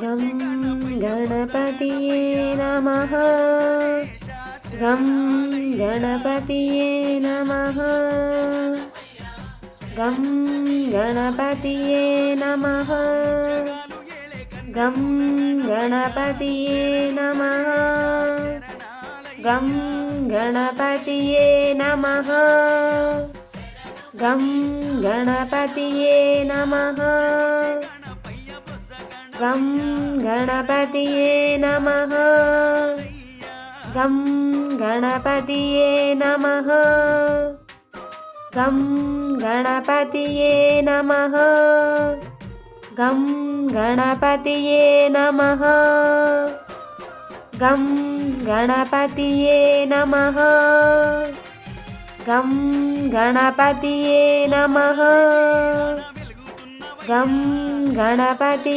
गं गणपतिये नमः। गं गणपतिये नमः। गं गणपतिये नमः। गं गणपतिये नमः। गं गणपतिये नमः। गं गणपतिये नमः। गं गणपतिये नमः। गं गणपतिये नमः। गं गणपतिये नमः। गं गणपतिये नमः। गं गणपतिये नमः। गं गणपतिये नमः। गं गणपति